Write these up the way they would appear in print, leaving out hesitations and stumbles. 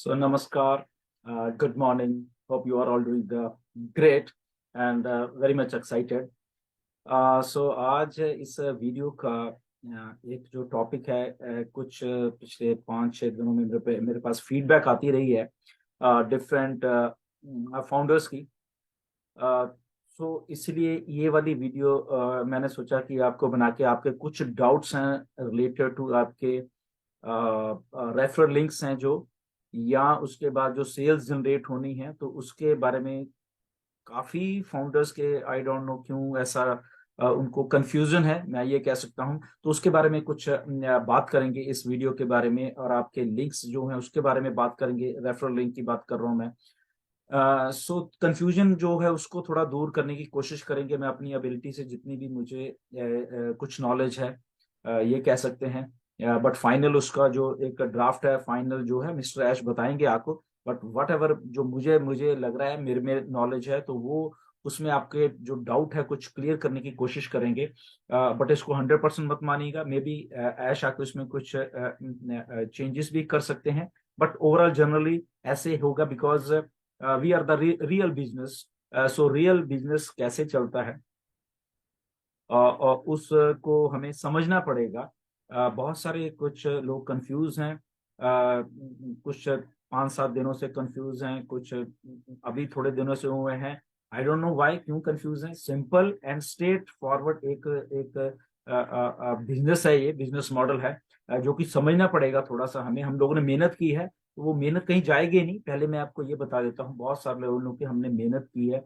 So, Namaskar, good morning. Hope you are all doing great and very much excited. So, आज इस video का एक जो topic है कुछ पिछले 5-6 दिनों में मेरे पास फीडबैक आती रही है डिफरेंट फाउंडर्स की। सो इसलिए ये वाली वीडियो मैंने सोचा कि आपको बना के आपके कुछ डाउट्स हैं रिलेटेड टू आपके रेफरल लिंक्स हैं जो या उसके बाद जो सेल्स जनरेट होनी है तो उसके बारे में काफी फाउंडर्स के आई डोंट नो क्यों ऐसा उनको कंफ्यूजन है, मैं ये कह सकता हूं। तो उसके बारे में कुछ बात करेंगे इस वीडियो के बारे में और आपके लिंक्स जो हैं उसके बारे में बात करेंगे। रेफरल लिंक की बात कर रहा हूं मैं। सो कंफ्यूजन जो है उसको थोड़ा दूर करने की कोशिश करेंगे। मैं अपनी एबिलिटी से जितनी भी मुझे कुछ नॉलेज है ये कह सकते हैं। बट फाइनल उसका जो एक ड्राफ्ट है फाइनल जो है मिस्टर ऐश बताएंगे आपको। बट वट एवर जो मुझे मुझे लग रहा है मेरे में नॉलेज है तो वो उसमें आपके जो डाउट है कुछ क्लियर करने की कोशिश करेंगे। बट इसको 100% मत मानिएगा। मे बी ऐश आके उसमें कुछ चेंजेस भी कर सकते हैं। बट ओवरऑल जनरली ऐसे होगा because we are the real business. So real business कैसे चलता है और उसको हमें समझना पड़ेगा। बहुत सारे कुछ लोग कंफ्यूज हैं, कुछ 5-7 दिनों से कंफ्यूज हैं, कुछ अभी थोड़े दिनों से हुए हैं। आई डोंट नो व्हाई क्यों कंफ्यूज हैं। सिंपल एंड स्ट्रेट फॉरवर्ड एक एक बिजनेस है, ये बिजनेस मॉडल है जो कि समझना पड़ेगा थोड़ा सा हमें। हम लोगों ने मेहनत की है तो वो मेहनत कहीं जाएगी नहीं। पहले मैं आपको ये बता देता हूँ, बहुत सारे लोगों की हमने मेहनत की है।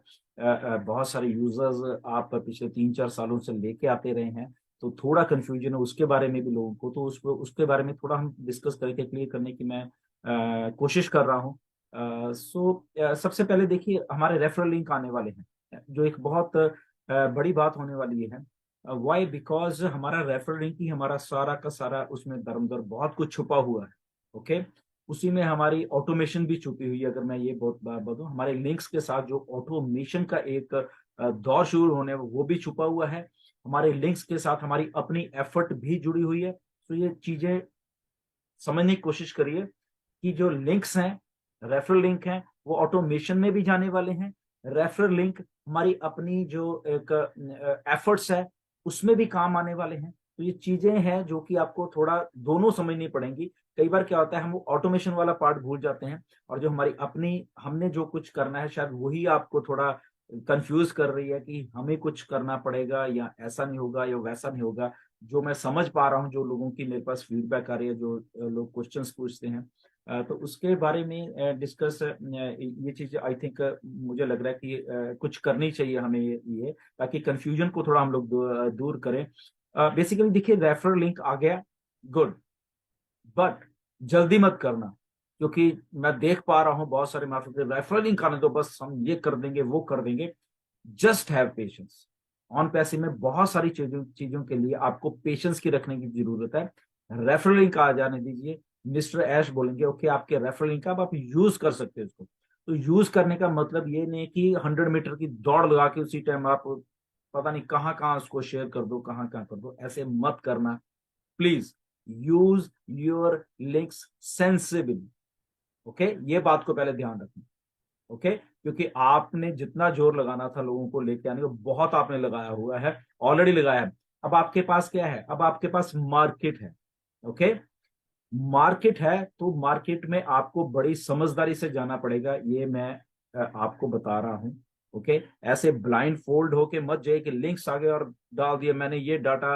बहुत सारे यूजर्स आप पिछले 3-4 सालों से लेके आते रहे हैं तो थोड़ा कंफ्यूजन है उसके बारे में भी लोगों को। तो उसके बारे में थोड़ा हम डिस्कस करके क्लियर करने की मैं कोशिश कर रहा हूँ। सबसे पहले देखिए हमारे रेफरल लिंक आने वाले हैं जो एक बहुत बड़ी बात होने वाली है। वाई? बिकॉज हमारा रेफरल लिंक ही हमारा सारा का सारा उसमें दर बहुत कुछ छुपा हुआ है। ओके, उसी में हमारी ऑटोमेशन भी छुपी हुई है। अगर मैं ये बहुत बात बताऊं, हमारे लिंक्स के साथ जो ऑटोमेशन का एक दौर शुरू होने वो भी छुपा हुआ है। हमारे लिंक्स के साथ हमारी अपनी एफर्ट भी जुड़ी हुई है। तो ये चीजें समझने की कोशिश करिए कि जो लिंक्स हैं, रेफरल लिंक हैं, वो ऑटोमेशन में भी जाने वाले हैं। रेफरल लिंक हमारी अपनी जो एक एफर्ट्स है उसमें भी काम आने वाले हैं। तो ये चीजें हैं जो कि आपको थोड़ा दोनों समझनी पड़ेंगी। कई बार क्या होता है हम वो ऑटोमेशन वाला पार्ट भूल जाते हैं और जो हमारी अपनी हमने जो कुछ करना है शायद वही आपको थोड़ा कंफ्यूज कर रही है कि हमें कुछ करना पड़ेगा या ऐसा नहीं होगा या वैसा नहीं होगा। जो मैं समझ पा रहा हूँ, जो लोगों की मेरे पास फीडबैक आ रही है, जो लोग क्वेश्चंस पूछते हैं, तो उसके बारे में डिस्कस ये चीज आई थिंक मुझे लग रहा है कि कुछ करनी चाहिए हमें ये ताकि कंफ्यूजन को थोड़ा हम लोग दूर करें। बेसिकली देखिए रेफरल लिंक आ गया, गुड। बट जल्दी मत करना क्योंकि मैं देख पा रहा हूं बहुत सारे मार्केट रेफरल लिंक आने दो, बस हम ये कर देंगे वो कर देंगे। Just have patience. ऑन पैसे में बहुत सारी चीजों चीजों के लिए आपको पेशेंस की रखने की जरूरत है। रेफरल लिंक आ जाने दीजिए। मिस्टर ऐश बोलेंगे ओके आपके रेफरल लिंक अब आप यूज कर सकते हो इसको। तो यूज करने का मतलब ये नहीं कि 100 मीटर की दौड़ लगा के उसी टाइम आप पता नहीं कहाँ कहाँ उसको शेयर कर दो, कहाँ कहाँ कर दो। ऐसे मत करना please. Use your links sensibly. Okay, ये बात को पहले ध्यान रखना। ओके, क्योंकि आपने जितना जोर लगाना था लोगों को लेके आने को बहुत आपने लगाया हुआ है, ऑलरेडी लगाया है। अब आपके पास क्या है? अब आपके पास मार्केट है। ओके, मार्केट है तो मार्केट में आपको बड़ी समझदारी से जाना पड़ेगा, ये मैं आपको बता रहा हूं। ओके, ऐसे ब्लाइंड फोल्ड होके मत जाइए कि लिंक्स आ गए और डाल दिया मैंने ये डाटा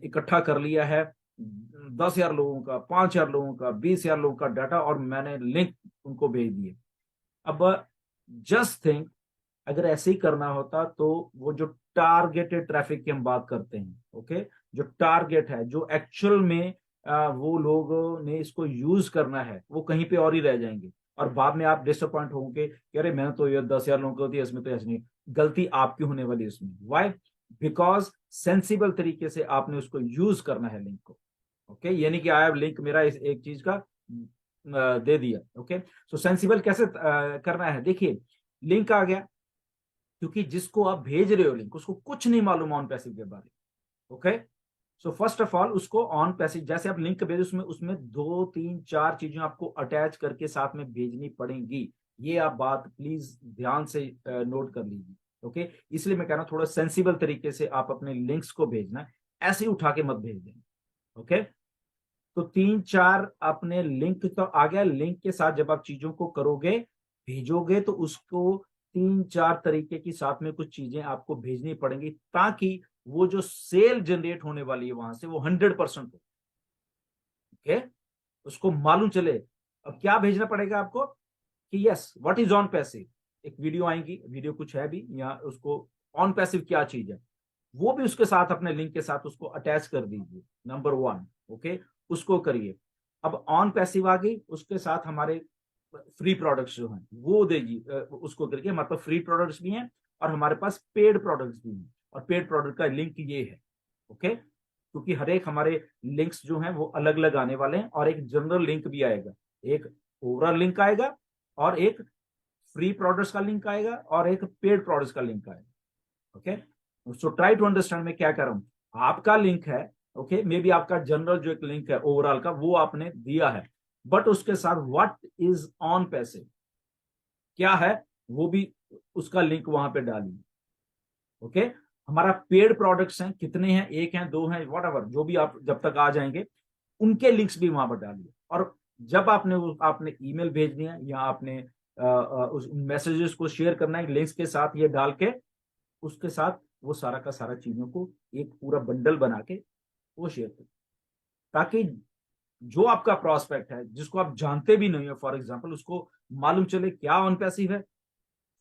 इकट्ठा कर लिया है 10,000 लोगों का, 5,000 लोगों का, 20,000 लोगों का डाटा और मैंने लिंक उनको भेज दिए। अब जस्ट थिंक अगर ऐसे ही करना होता तो वो जो टारगेटेड ट्रैफिक की हम बात करते हैं, ओके, जो टारगेट है जो एक्चुअल में वो लोगों ने इसको यूज करना है वो कहीं पे और ही रह जाएंगे और बाद में आप डिसअपॉइंट होंगे कि अरे मैंने तो ये 10,000 लोगों को दिया, इसमें तो ऐसे नहीं। गलती आपकी होने वाली है इसमें। वाई? बिकॉज सेंसिबल तरीके से आपने उसको यूज करना है लिंक को। ओके, ये नहीं कि आया लिंक मेरा इस एक चीज का दे दिया। ओके, सो सेंसिबल कैसे करना है? देखिए लिंक आ गया क्योंकि जिसको आप भेज रहे हो लिंक उसको कुछ नहीं मालूम ऑन पैसिव के बारे में। Okay, so first of all उसको ऑन पैसेज, जैसे आप लिंक भेजे उसमें उसमें 2 3 4 चीजें आपको अटैच करके साथ में भेजनी पड़ेंगी। ये आप बात प्लीज ध्यान से नोट कर लीजिए। ओके, इसलिए मैं कह रहा हूं थोड़ा सेंसिबल तरीके से आप अपने लिंक्स को भेजना, ऐसे ही उठा के मत भेज देना। ओके, तो 3 4 अपने लिंक तो आ गया। लिंक के साथ जब आप चीजों को करोगे, भेजोगे, तो उसको 3 4 तरीके की साथ में कुछ चीजें आपको भेजनी पड़ेंगी, ताकि वो जो सेल जनरेट होने वाली है वहां से वो 100% हो। ओके, उसको मालूम चले। अब क्या भेजना पड़ेगा आपको कि yes what is on passive, एक वीडियो आएगी, वीडियो कुछ है भी, या उसको ऑन पैसिव क्या चीज है वो भी उसके साथ अपने लिंक के साथ उसको अटैच कर दीजिए, नंबर 1। ओके, उसको करिए। अब ऑन पैसिव आ गई, उसके साथ हमारे फ्री प्रोडक्ट्स जो हैं वो देगी, उसको करके मतलब फ्री प्रोडक्ट्स भी हैं और हमारे पास पेड प्रोडक्ट्स भी हैं, और पेड प्रोडक्ट का लिंक ये है। ओके, क्योंकि हर एक हमारे लिंक्स जो हैं वो अलग अलग आने वाले हैं, और एक जनरल लिंक भी आएगा, एक ओवरऑल लिंक आएगा, और एक फ्री प्रोडक्ट्स का लिंक आएगा, और एक पेड प्रोडक्ट्स का लिंक आएगा। Okay, so try to understand मैं क्या कर रहा हूं। आपका लिंक है, ओके, मे बी आपका जनरल जो एक लिंक है ओवरऑल का वो आपने दिया है, बट उसके साथ व्हाट इज ऑन पैसे क्या है वो भी उसका लिंक वहां पे डालिए। ओके, हमारा पेड प्रोडक्ट्स हैं, कितने हैं, 1 है 2 हैं, वट जो भी आप जब तक आ जाएंगे उनके लिंक्स भी वहां पर डालिए। और जब आपने ईमेल भेजनी है या आपने उस मैसेजेस को शेयर करना है लिंक्स के साथ, ये डाल के उसके साथ वो सारा का सारा चीजों को एक पूरा बंडल बना के वो शेयर करें, ताकि जो आपका प्रोस्पेक्ट है जिसको आप जानते भी नहीं हो, फॉर एग्जांपल, उसको मालूम चले क्या ऑन पैसिव है।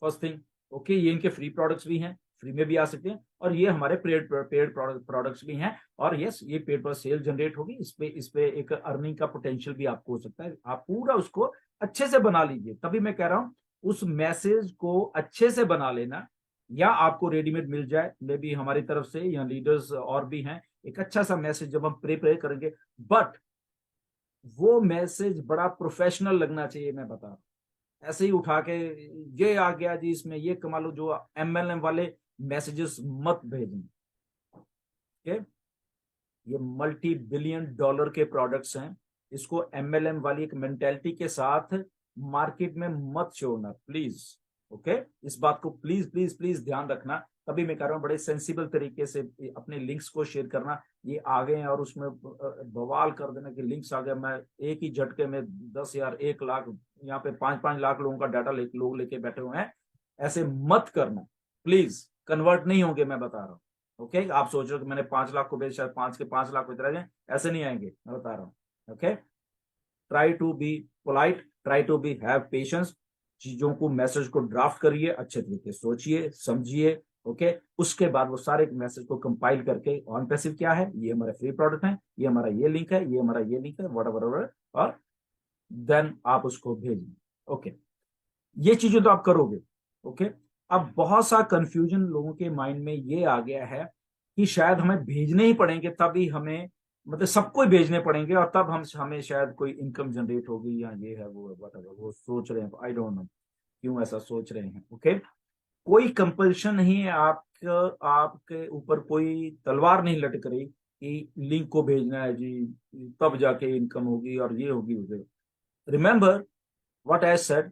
फर्स्ट थिंग, ओके, ये इनके फ्री प्रोडक्ट्स भी हैं, फ्री में भी आ सकते हैं, और ये हमारे पेड पेड प्रोडक्ट्स भी हैं, और यस ये पेड पर सेल जनरेट होगी, इस पे एक अर्निंग का पोटेंशियल भी आपको हो सकता है। आप पूरा उसको अच्छे से बना लीजिए। तभी मैं कह रहा हूं उस मैसेज को अच्छे से बना लेना, या आपको रेडीमेड मिल जाए, मे बी हमारी तरफ से या लीडर्स और भी हैं, एक अच्छा सा मैसेज जब हम प्रिपेयर करेंगे, बट वो मैसेज बड़ा प्रोफेशनल लगना चाहिए। मैं बता रहा हूं, ऐसे ही उठा के ये आ गया जी इसमें ये कमा लो, जो एमएलएम वाले मैसेजेस मत भेजें। ओके, ये मल्टी बिलियन डॉलर के प्रोडक्ट्स हैं, इसको एमएलएम वाली एक मेंटेलिटी के साथ मार्केट में मत छोड़ना प्लीज। ओके, इस बात को प्लीज प्लीज प्लीज ध्यान रखना। तभी मैं कह रहा हूँ बड़े सेंसिबल तरीके से अपने लिंक्स को शेयर करना। ये आ गए हैं और उसमें बवाल कर देना कि लिंक्स आ गया, मैं एक ही झटके में 10,000 1 लाख, यहाँ पे 5 5 लाख लोगों का डाटा लोग लेके बैठे हुए हैं। ऐसे मत करना प्लीज, कन्वर्ट नहीं होंगे, मैं बता रहा हूँ। ओके, आप सोच रहे हो कि मैंने 5 लाख को भेज शायद 5 के 5 लाख इधर आ जाए, ऐसे नहीं आएंगे, मैं बता रहा हूँ। Okay, try to be polite, try to be have patience. चीजों को मैसेज को ड्राफ्ट करिए, अच्छे तरीके सोचिए समझिए। ओके, उसके बाद वो सारे मैसेज को कंपाइल करके ऑन पैसिव क्या है, ये हमारे फ्री प्रोडक्ट है, ये हमारा ये लिंक है, ये हमारा ये लिंक है, वट, और देन आप उसको भेजिए। ओके, ये चीजें तो आप करोगे। ओके, अब बहुत सा कंफ्यूजन लोगों के माइंड में ये आ गया है कि शायद हमें भेजने ही पड़ेंगे, तभी हमें, मतलब सबको भेजने पड़ेंगे और तब हम हमें शायद कोई इनकम जनरेट होगी, या ये है वो है, whatever, वो सोच रहे हैं। आई डोंट नो क्यों ऐसा सोच रहे हैं। ओके, कोई कंपल्शन नहीं है, आपके ऊपर कोई तलवार नहीं लटक रही कि लिंक को भेजना है जी, तब जाके इनकम होगी और ये होगी उसे। रिमेंबर व्हाट आई सेड,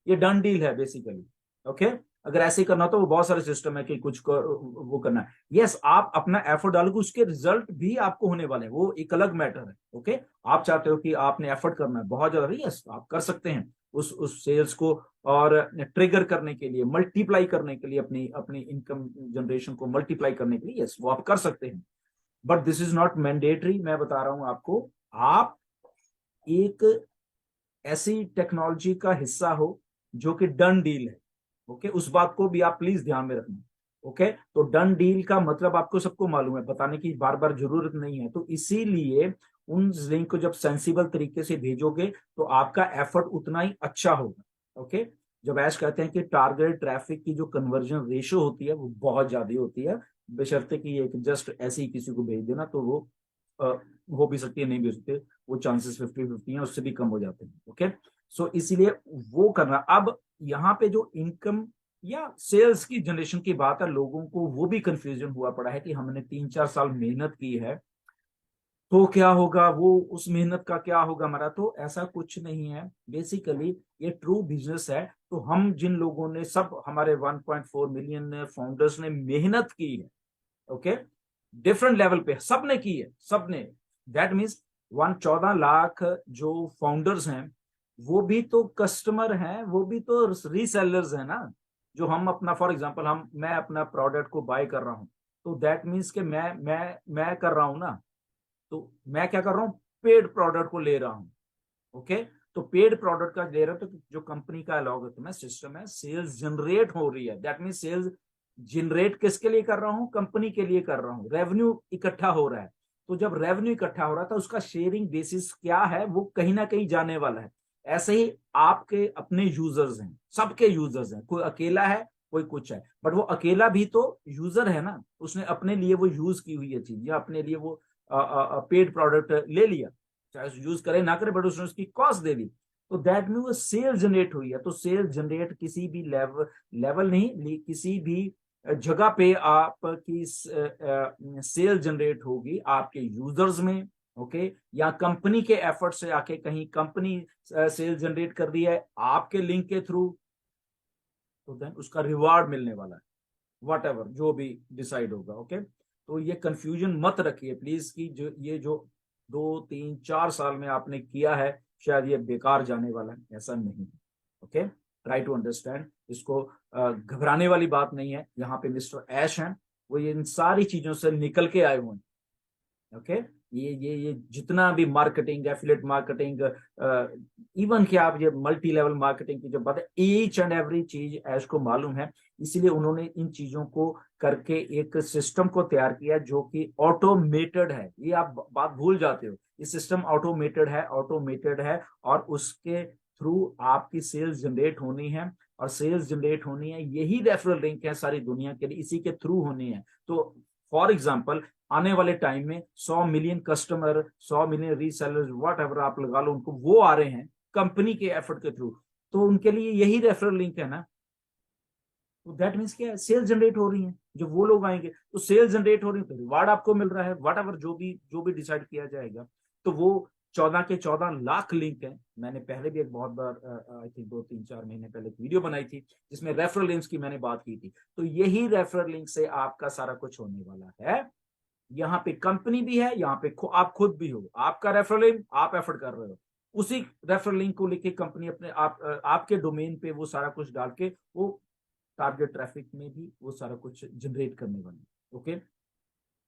ये डन डील है बेसिकली। ओके, अगर ऐसे ही करना हो तो वो बहुत सारे सिस्टम है कि वो करना है। यस, आप अपना एफर्ट डालोगे, उसके रिजल्ट भी आपको होने वाले हैं, वो एक अलग मैटर है। ओके, आप चाहते हो कि आपने एफर्ट करना है बहुत ज्यादा, यस आप कर सकते हैं उस सेल्स को और ट्रिगर करने के लिए, मल्टीप्लाई करने के लिए, अपनी अपनी इनकम जनरेशन को मल्टीप्लाई करने के लिए, यस वो आप कर सकते हैं, but this is not mandatory. मैं बता रहा हूं आपको, आप एक ऐसी टेक्नोलॉजी का हिस्सा हो जो कि डन डील है। ओके, उस बात को भी आप प्लीज ध्यान में रखना। ओके, तो डन डील का मतलब आपको सबको मालूम है, बताने की बार बार जरूरत नहीं है। तो इसीलिए उन लिंक को जब सेंसिबल तरीके से भेजोगे तो आपका एफर्ट उतना ही अच्छा होगा। ओके, जब ऐश कहते हैं कि टारगेट ट्रैफिक की जो कन्वर्जन रेशियो होती है वो बहुत ज्यादा होती है, बशर्ते कि एक जस्ट ऐसे ही किसी को भेज देना तो वो हो भी सकती है, नहीं भी हो सकती, वो चांसेस 50-50 हैं, उससे भी कम हो जाते हैं। ओके, सो इसीलिए वो करना। अब यहाँ पे जो इनकम या सेल्स की जनरेशन की बात है, लोगों को वो भी कंफ्यूजन हुआ पड़ा है कि हमने 3 4 साल मेहनत की है, तो क्या होगा, वो उस मेहनत का क्या होगा हमारा, तो ऐसा कुछ नहीं है। बेसिकली ये ट्रू बिजनेस है। तो हम जिन लोगों ने, सब हमारे 1.4 मिलियन फाउंडर्स ने मेहनत की है, ओके, डिफरेंट लेवल पे सबने की है, सबने। दैट मीन्स 14 लाख जो फाउंडर्स हैं, वो भी तो कस्टमर हैं, वो भी तो रीसेलर्स हैं ना। जो हम अपना, फॉर एग्जांपल मैं अपना प्रोडक्ट को बाय कर रहा हूं, तो दैट मीन्स कि मैं कर रहा हूं ना। तो मैं क्या कर रहा हूं, पेड प्रोडक्ट को ले रहा हूं, ओके। तो पेड प्रोडक्ट का ले रहा हूं, तो जो कंपनी का अलॉगरिथम है, सिस्टम है, सेल्स जनरेट हो रही है। दैट मीन सेल्स जनरेट किसके लिए कर रहा हूं, कंपनी के लिए कर रहा हूं। रेवेन्यू इकट्ठा हो रहा है। तो जब रेवेन्यू इकट्ठा हो रहा था, उसका शेयरिंग बेसिस क्या है, वो कहीं ना कहीं जाने वाला है। ऐसे ही आपके अपने यूजर्स हैं, सबके यूजर्स हैं, कोई अकेला है, कोई कुछ है, बट वो अकेला भी तो यूजर है ना। उसने अपने लिए वो यूज की हुई है चीज, या अपने लिए वो पेड प्रोडक्ट ले लिया, चाहे यूज करे ना करे, बट उसने उसकी कॉस्ट दे दी। तो दैट मीन वो सेल जनरेट हुई है। तो सेल जनरेट किसी भी लेवल नहीं, किसी भी जगह पे आपकी सेल जनरेट होगी आपके यूजर्स में, ओके, या कंपनी के एफर्ट से आके कहीं कंपनी सेल जनरेट कर रही है आपके लिंक के थ्रू, तो देन उसका रिवार्ड मिलने वाला है, वट एवर जो भी डिसाइड होगा, ओके। तो ये कंफ्यूजन मत रखिए प्लीज, कि जो ये जो 2 3 4 साल में आपने किया है, शायद ये बेकार जाने वाला है, ऐसा नहीं है, ओके। ट्राई टू अंडरस्टैंड इसको। घबराने वाली बात नहीं है। यहाँ पे मिस्टर ऐश हैं, वो ये इन सारी चीजों से निकल के आए हुए हैं, ओके। ये जितना भी मार्केटिंग, एफिलिएट मार्केटिंग, इवन कि आप ये मल्टी लेवल मार्केटिंग की जो बात है, ईच एंड एवरी चीज ऐश को मालूम है। इसीलिए उन्होंने इन चीजों को करके एक सिस्टम को तैयार किया जो कि ऑटोमेटेड है। ये आप बात भूल जाते हो, ये सिस्टम ऑटोमेटेड है, और उसके थ्रू आपकी सेल्स जनरेट होनी है। और सेल्स जनरेट होनी है, यही रेफरल लिंक है सारी दुनिया के लिए, इसी के थ्रू होनी है। तो फॉर एग्जाम्पल, आने वाले टाइम में 100 million customer, 100 million resellers, what ever आप लगा लो उनको, वो आ रहे हैं कंपनी के एफर्ट के थ्रू। तो उनके लिए यही रेफरल लिंक है ना। तो दैट मीन्स क्या है, सेल्स जनरेट हो रही है। जब वो लोग आएंगे तो सेल्स जनरेट हो रही है, तो रिवार्ड आपको मिल रहा है, वट एवर जो भी डिसाइड किया जाएगा। तो वो 14 के 14 लाख लिंक है। मैंने पहले भी एक बहुत बार, आई थिंक 2 3 4 महीने पहले एक वीडियो बनाई थी, जिसमें रेफरल लिंक्स की मैंने बात की थी। तो यही रेफरल लिंक से आपका सारा कुछ होने वाला है। यहाँ पे कंपनी भी है, यहाँ पे आप खुद भी हो, आपका रेफरल लिंक आप एफर्ट कर रहे हो, उसी रेफरल लिंक को लेके कंपनी अपने आपके डोमेन पे वो सारा कुछ डाल के वो टारगेट ट्रैफिक में भी वो सारा कुछ जनरेट करने वाली, ओके।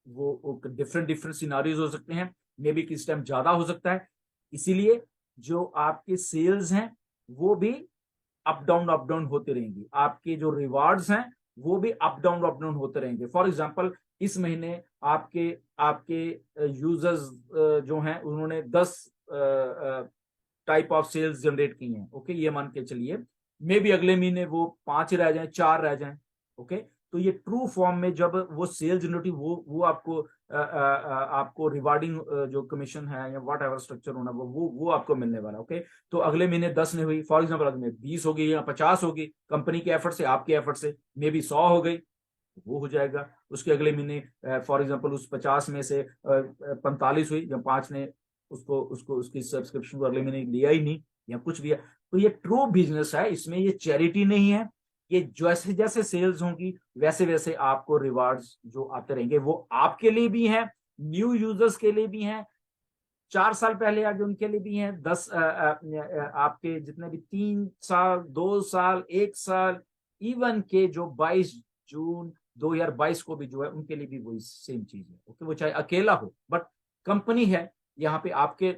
वो डिफरेंट डिफरेंट सिनारियोज हो सकते हैं, मे बी किस टाइम ज्यादा हो सकता है। इसीलिए जो आपके सेल्स हैं वो भी अप डाउन होते रहेंगी, आपके जो रिवार्ड्स हैं वो भी अप डाउन होते रहेंगे। फॉर एग्जांपल, इस महीने आपके आपके यूजर्स जो हैं, उन्होंने 10 टाइप ऑफ सेल्स जनरेट की हैं, ओके, ये मान के चलिए। मे बी अगले महीने वो 5 रह जाए, 4 रह जाए, ओके। तो ये ट्रू फॉर्म में जब वो सेल्स जनरेट, वो आपको रिवार्डिंग जो कमीशन है या व्हाट एवर स्ट्रक्चर होना, वो आपको मिलने वाला, ओके। तो अगले महीने 10 ने हुई, फॉर एग्जाम्पल अगले 20 होगी या 50 होगी, कंपनी के एफर्ट से, आपके एफर्ट से। मे बी 100 हो गई, वो हो जाएगा। उसके अगले महीने फॉर एग्जाम्पल उस 50 में से 45 हुई, या 5 ने उसको उसको उसकी सब्सक्रिप्शन को अगले महीने लिया ही नहीं, या कुछ भी है। तो ये ट्रू बिजनेस है, इसमें ये चैरिटी नहीं है। ये जैसे जैसे सेल्स होंगी, वैसे वैसे आपको रिवार्ड्स जो आते रहेंगे, वो आपके लिए भी हैं, न्यू यूजर्स के लिए भी हैं, 4 साल पहले आगे उनके लिए भी हैं, आपके जितने भी 3 साल, 2 साल, 1 साल, इवन के जो 22 जून 2022 को भी जो है, उनके लिए भी वही सेम चीज है, ओके। वो चाहे अकेला हो, बट कंपनी है यहाँ पे, आपके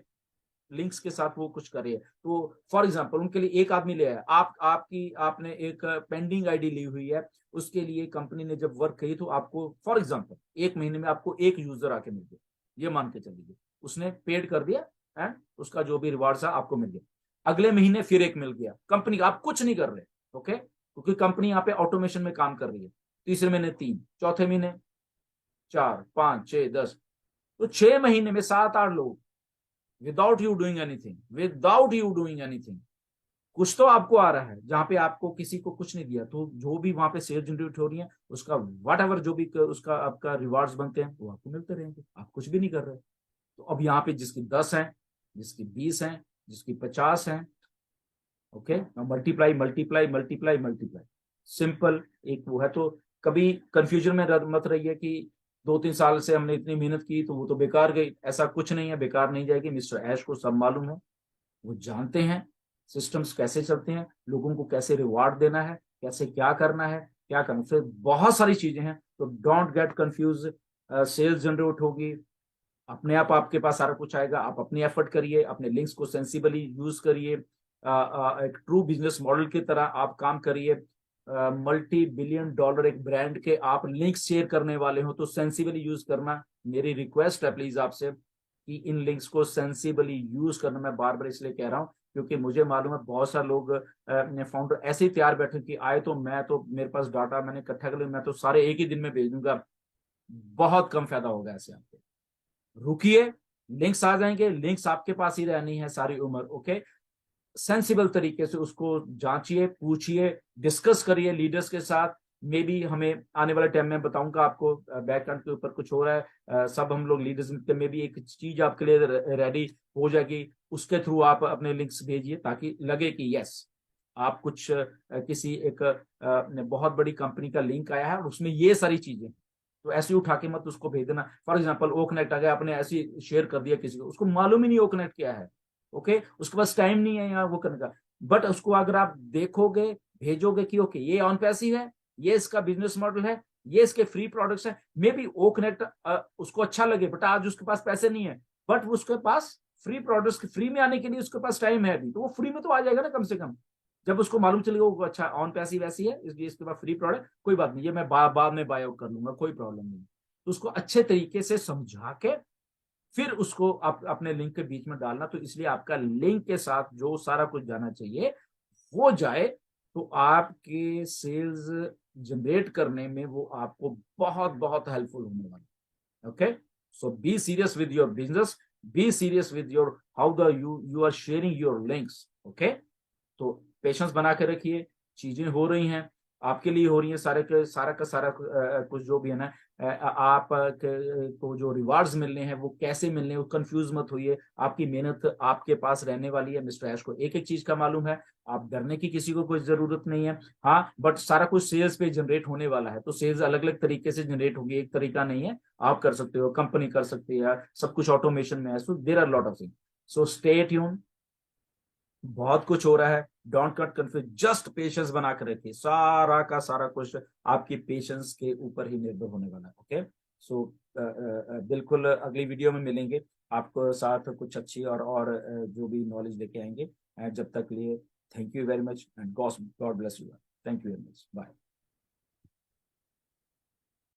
लिंक्स के साथ वो कुछ करे। तो फॉर एग्जांपल, उनके लिए एक आदमी ले आया, आपने एक पेंडिंग आईडी ली हुई है, उसके लिए कंपनी ने जब वर्क की, तो आपको फॉर एग्जांपल 1 महीने में आपको एक यूजर आके मिल गया, ये मान के चलिए, उसने पेड कर दिया एंड उसका जो भी रिवार्ड था आपको मिल गया। अगले महीने फिर एक मिल गया, कंपनी आप कुछ नहीं कर रहे, ओके, क्योंकि कंपनी यहाँ पे ऑटोमेशन में काम कर रही है। तीसरे महीने 3, चौथे महीने 4, 5, 6, 10, तो 6 महीने में 7 8 लोग, विदाउट यू डूइंग एनीथिंग कुछ तो आपको आ रहा है, जहां पे आपको किसी को कुछ नहीं दिया। तो जो भी वहां पे सेल जनरेट हो रही है, उसका वट एवर जो भी उसका आपका रिवार्ड्स बनते हैं, वो आपको मिलते रहेंगे, आप कुछ भी नहीं कर रहे। तो अब यहाँ पे जिसकी 10 है, जिसकी 20 है, जिसकी 50 है, okay, multiply multiply multiply multiply, simple एक वो है। तो कभी कंफ्यूजन में मत रहिए कि 2-3 साल से हमने इतनी मेहनत की तो वो तो बेकार गई। ऐसा कुछ नहीं है, बेकार नहीं जाएगी। मिस्टर ऐश को सब मालूम है, वो जानते हैं सिस्टम्स कैसे चलते हैं, लोगों को कैसे रिवार्ड देना है, कैसे क्या करना है, क्या करना, फिर बहुत सारी चीजें हैं। तो don't get confuse. Sales generate होगी, अपने आप आपके पास सारा कुछ आएगा। आप अपनी एफर्ट करिए, अपने लिंक्स को सेंसिबली यूज करिए, एक ट्रू बिजनेस मॉडल की तरह आप काम करिए। $multi-billion एक ब्रांड के आप लिंक्स शेयर करने वाले हो तो सेंसिबली यूज करना। मेरी रिक्वेस्ट है प्लीज आपसे कि इन लिंक्स को सेंसिबली यूज करना। मैं बार बार इसलिए कह रहा हूँ क्योंकि मुझे मालूम है बहुत सारे लोग फाउंडर ऐसे ही तैयार बैठे कि आए तो मैं तो मेरे पास डाटा मैंने इकट्ठा कर लिया, मैं तो सारे एक ही दिन में भेज दूंगा। बहुत कम फायदा होगा ऐसे आपको। रुकिए, लिंक्स आ जाएंगे, लिंक्स आपके पास ही रहनी है सारी उम्र। ओके, सेंसिबल तरीके से उसको जांचिए, पूछिए, डिस्कस करिए लीडर्स के साथ। मे बी हमें आने वाले टाइम में बताऊंगा आपको, बैकएंड के ऊपर कुछ हो रहा है, सब हम लोग लीडर्स मिलकर मे बी एक चीज आपके लिए रेडी हो जाएगी। उसके थ्रू आप अपने लिंक्स भेजिए ताकि लगे कि यस आप कुछ किसी एक बहुत बड़ी कंपनी का लिंक आया है और उसमें ये सारी चीजें। तो ऐसे ही उठा के मत उसको भेज देना। फॉर एग्जाम्पल ओ कनेक्ट आ गया, आपने ऐसे शेयर कर दिया किसी को, उसको मालूम ही नहीं ओ कनेक्ट क्या है। ओके, उसके पास टाइम नहीं है यहाँ वो करने का। बट उसको अगर आप देखोगे, भेजोगे कि ओके ये ऑन पैसिव है, ये इसका बिजनेस मॉडल है, ये इसके फ्री प्रोडक्ट्स है, मे बी ओ कनेक्ट उसको अच्छा लगे, बट आज उसके पास पैसे नहीं है, बट उसके पास फ्री प्रोडक्ट्स फ्री में आने के लिए उसके पास टाइम है अभी, तो वो फ्री में तो आ जाएगा ना कम से कम। जब उसको मालूम चलेगा वो अच्छा ऑन पैसिव ऐसी है इसलिए इसके पास फ्री प्रोडक्ट, कोई बात नहीं, ये मैं बाद में बाय आउट कर लूंगा, कोई प्रॉब्लम नहीं। तो उसको अच्छे तरीके से समझा के फिर उसको अपने लिंक के बीच में डालना। तो इसलिए आपका लिंक के साथ जो सारा कुछ जाना चाहिए वो जाए, तो आपके सेल्स जनरेट करने में वो आपको बहुत बहुत हेल्पफुल होने वाला। Okay, so be serious with your business, be serious with your how the you are sharing your links. Okay, तो पेशेंस बना के रखिए, चीजें हो रही हैं, आपके लिए हो रही हैं, सारे के सारा का सारा कुछ जो भी है ना, आप को जो रिवार्ड्स मिलने हैं वो कैसे मिलने हैं, कंफ्यूज मत होइए। आपकी मेहनत आपके पास रहने वाली है। मिस्टर ऐश को एक एक चीज का मालूम है, आप डरने की किसी को कोई जरूरत नहीं है। हाँ, बट सारा कुछ सेल्स पे जनरेट होने वाला है, तो सेल्स अलग अलग तरीके से जनरेट होगी, एक तरीका नहीं है। आप कर सकते हो, कंपनी कर सकती है, सब कुछ ऑटोमेशन में है। So there are lot of things, so stay tune. बहुत कुछ हो रहा है, don't get confuse, just patience बना कर रखिए। सारा का सारा कुछ आपकी पेशेंस के ऊपर ही निर्भर होने वाला है। ओके, सो बिल्कुल अगली वीडियो में मिलेंगे, आपको साथ कुछ अच्छी और जो भी नॉलेज लेके आएंगे। जब तक लिए thank you very much and God bless you. Thank you very much, bye.